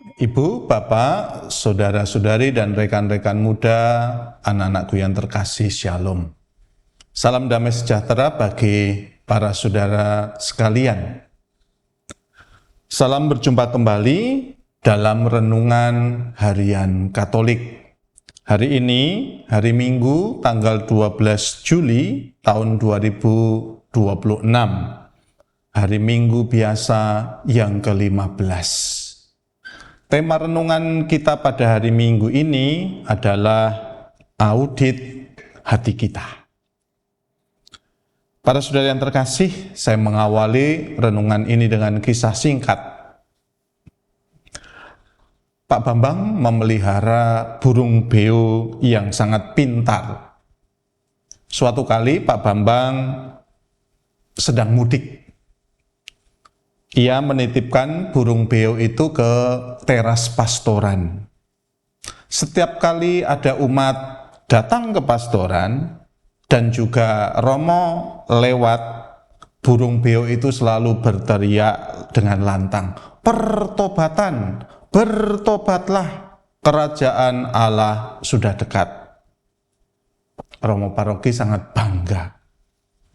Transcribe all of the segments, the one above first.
Ibu, Bapak, saudara-saudari, dan rekan-rekan muda, anak-anakku yang terkasih, Shalom. Salam damai sejahtera bagi para saudara sekalian. Salam berjumpa kembali dalam renungan harian Katolik. Hari ini, hari Minggu, tanggal 12 Juli tahun 2026. Hari Minggu biasa yang ke-15. Tema renungan kita pada hari Minggu ini adalah audit hati kita. Para saudara yang terkasih, saya mengawali renungan ini dengan kisah singkat. Pak Bambang memelihara burung beo yang sangat pintar. Suatu kali Pak Bambang sedang mudik. Ia menitipkan burung beo itu ke teras pastoran. Setiap kali ada umat datang ke pastoran dan juga romo lewat, burung beo itu selalu berteriak dengan lantang, "Pertobatan, bertobatlah, kerajaan Allah sudah dekat." Romo paroki sangat bangga.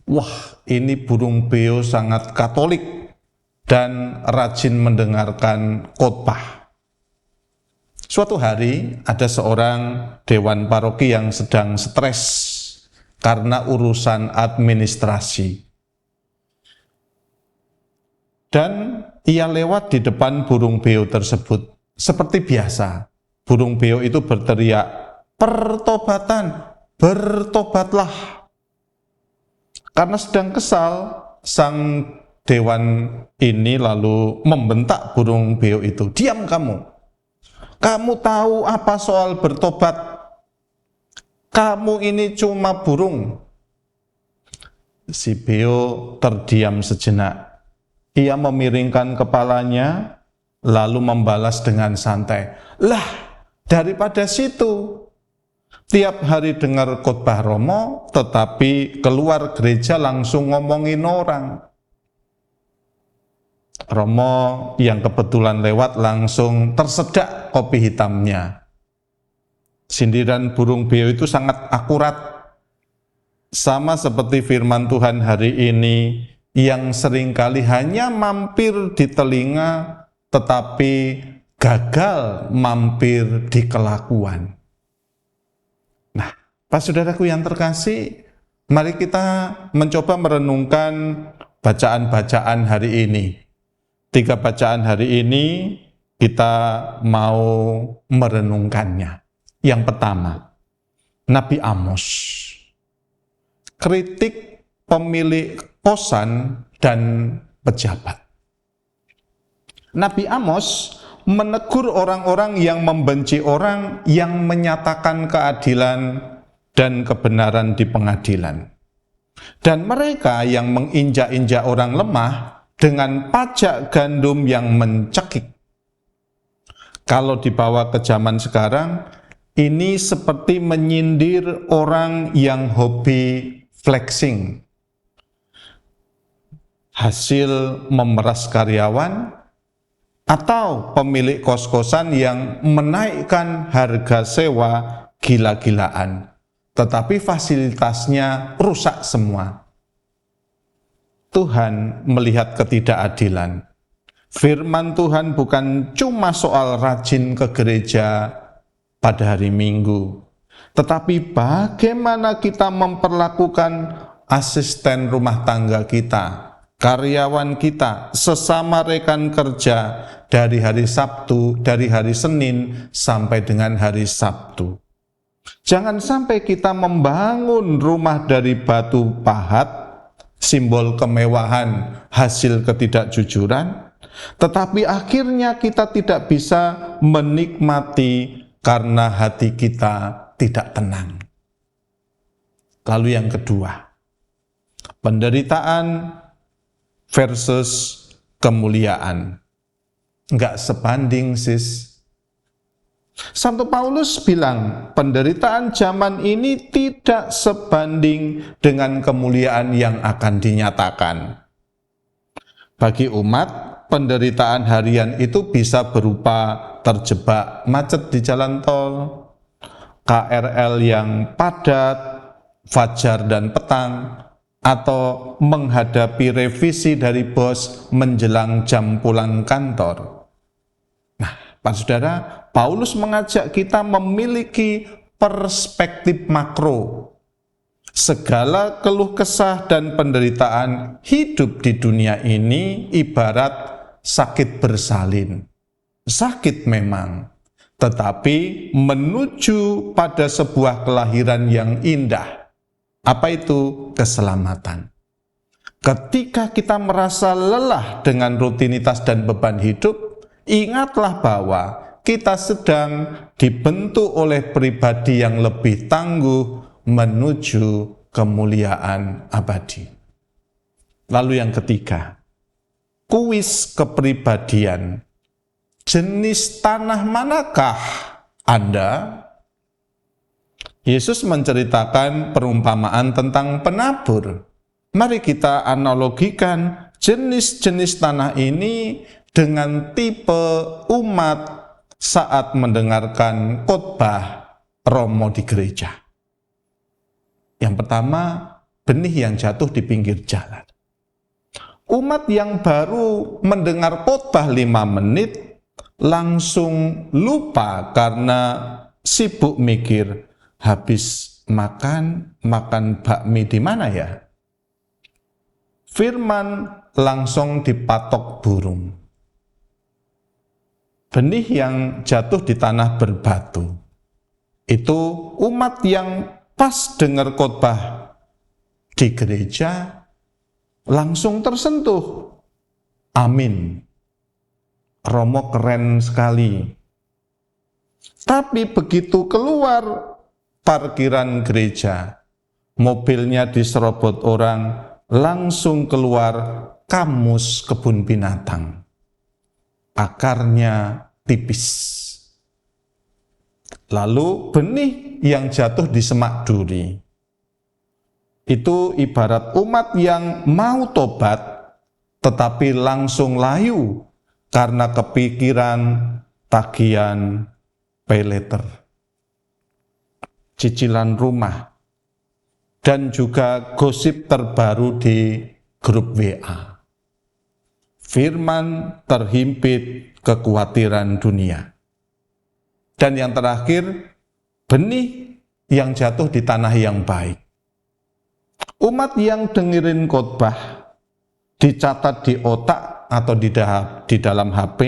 Wah, ini burung beo sangat Katolik dan rajin mendengarkan khotbah. Suatu hari ada seorang dewan paroki yang sedang stres karena urusan administrasi. Dan ia lewat di depan burung beo tersebut. Seperti biasa, burung beo itu berteriak, "Pertobatan, bertobatlah." Karena sedang kesal, sang dewan ini lalu membentak burung beo itu, "Diam kamu! Kamu tahu apa soal bertobat? Kamu ini cuma burung." Si beo terdiam sejenak. Ia memiringkan kepalanya, lalu membalas dengan santai, "Lah, daripada situ. Tiap hari dengar khotbah romo, tetapi keluar gereja langsung ngomongin orang." Romo yang kebetulan lewat langsung tersedak kopi hitamnya. Sindiran burung beo itu sangat akurat, sama seperti firman Tuhan hari ini yang seringkali hanya mampir di telinga tetapi gagal mampir di kelakuan. Nah, Pak saudaraku yang terkasih, mari kita mencoba merenungkan bacaan-bacaan hari ini. 3 bacaan hari ini kita mau merenungkannya. Yang pertama, Nabi Amos. Kritik pemilik kosan dan pejabat. Nabi Amos menegur orang-orang yang membenci orang yang menyatakan keadilan dan kebenaran di pengadilan. Dan mereka yang menginjak-injak orang lemah dengan pajak gandum yang mencekik. Kalau dibawa ke zaman sekarang, ini seperti menyindir orang yang hobi flexing. Hasil memeras karyawan, atau pemilik kos-kosan yang menaikkan harga sewa gila-gilaan, tetapi fasilitasnya rusak semua. Tuhan melihat ketidakadilan. Firman Tuhan bukan cuma soal rajin ke gereja pada hari Minggu, tetapi bagaimana kita memperlakukan asisten rumah tangga kita, karyawan kita, sesama rekan kerja dari hari Sabtu, dari hari Senin sampai dengan hari Sabtu. Jangan sampai kita membangun rumah dari batu pahat, simbol kemewahan, hasil ketidakjujuran, tetapi akhirnya kita tidak bisa menikmati karena hati kita tidak tenang. Lalu yang kedua, penderitaan versus kemuliaan. Enggak sebanding, sis. Santo Paulus bilang, penderitaan zaman ini tidak sebanding dengan kemuliaan yang akan dinyatakan. Bagi umat, penderitaan harian itu bisa berupa terjebak macet di jalan tol, KRL yang padat, fajar dan petang, atau menghadapi revisi dari bos menjelang jam pulang kantor. Nah, Pak Saudara, Paulus mengajak kita memiliki perspektif makro. Segala keluh kesah dan penderitaan hidup di dunia ini ibarat sakit bersalin. Sakit memang, tetapi menuju pada sebuah kelahiran yang indah. Apa itu? Keselamatan. Ketika kita merasa lelah dengan rutinitas dan beban hidup, ingatlah bahwa kita sedang dibentuk oleh pribadi yang lebih tangguh menuju kemuliaan abadi. Lalu yang ketiga, kuis kepribadian. Jenis tanah manakah Anda? Yesus menceritakan perumpamaan tentang penabur. Mari kita analogikan jenis-jenis tanah ini dengan tipe umat saat mendengarkan khotbah Romo di gereja. Yang pertama, benih yang jatuh di pinggir jalan. Umat yang baru mendengar khotbah 5 menit langsung lupa karena sibuk mikir, habis makan bakmi di mana ya? Firman langsung dipatok burung. Benih yang jatuh di tanah berbatu. Itu umat yang pas dengar khotbah di gereja langsung tersentuh. Amin. Romo keren sekali. Tapi begitu keluar parkiran gereja, mobilnya diserobot orang, langsung keluar kamus kebun binatang. Akarnya tipis. Lalu benih yang jatuh di semak duri. Itu ibarat umat yang mau tobat, tetapi langsung layu karena kepikiran tagihan pay later, cicilan rumah, dan juga gosip terbaru di grup WA. Firman terhimpit kekhawatiran dunia. Dan yang terakhir, benih yang jatuh di tanah yang baik. Umat yang dengerin khotbah, dicatat di otak atau di dalam HP,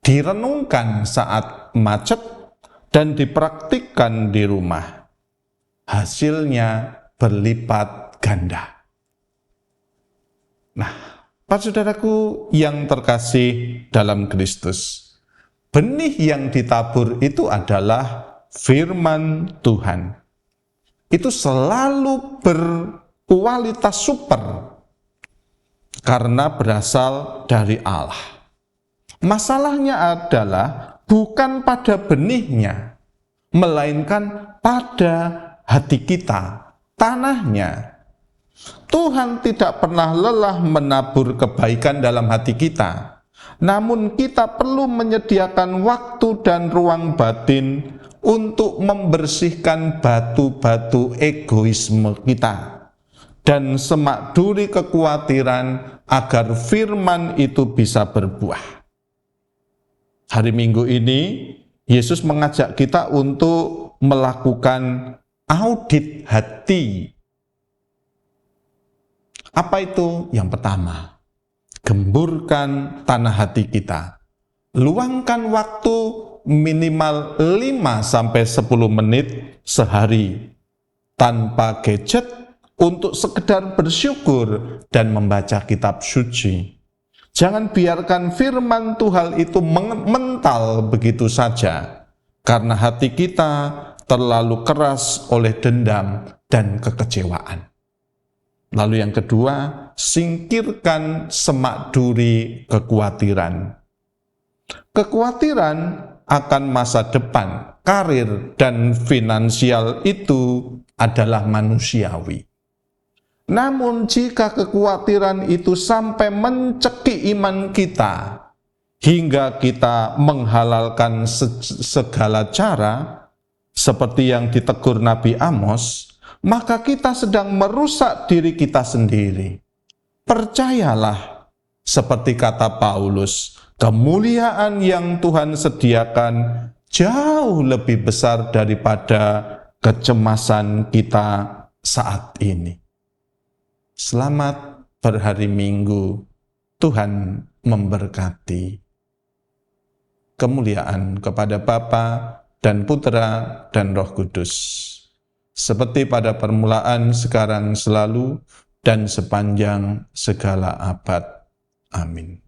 direnungkan saat macet, dan dipraktikkan di rumah. Hasilnya berlipat ganda. Nah, Pak Saudaraku yang terkasih dalam Kristus, benih yang ditabur itu adalah firman Tuhan. Itu selalu berkualitas super karena berasal dari Allah. Masalahnya adalah bukan pada benihnya, melainkan pada hati kita, tanahnya. Tuhan tidak pernah lelah menabur kebaikan dalam hati kita. Namun kita perlu menyediakan waktu dan ruang batin untuk membersihkan batu-batu egoisme kita dan semak duri kekhawatiran agar firman itu bisa berbuah. Hari Minggu ini, Yesus mengajak kita untuk melakukan audit hati. Apa itu? Yang pertama, gemburkan tanah hati kita. Luangkan waktu minimal 5-10 menit sehari tanpa gadget untuk sekedar bersyukur dan membaca kitab suci. Jangan biarkan firman Tuhan itu mental begitu saja, karena hati kita terlalu keras oleh dendam dan kekecewaan. Lalu yang kedua, singkirkan semak duri kekhawatiran. Kekhawatiran akan masa depan, karir, dan finansial itu adalah manusiawi. Namun jika kekhawatiran itu sampai mencekik iman kita, hingga kita menghalalkan segala cara, seperti yang ditegur Nabi Amos, maka kita sedang merusak diri kita sendiri. Percayalah, seperti kata Paulus, kemuliaan yang Tuhan sediakan jauh lebih besar daripada kecemasan kita saat ini. Selamat berhari Minggu, Tuhan memberkati. Kemuliaan kepada Bapa dan Putra dan Roh Kudus, seperti pada permulaan, sekarang, selalu, dan sepanjang segala abad. Amin.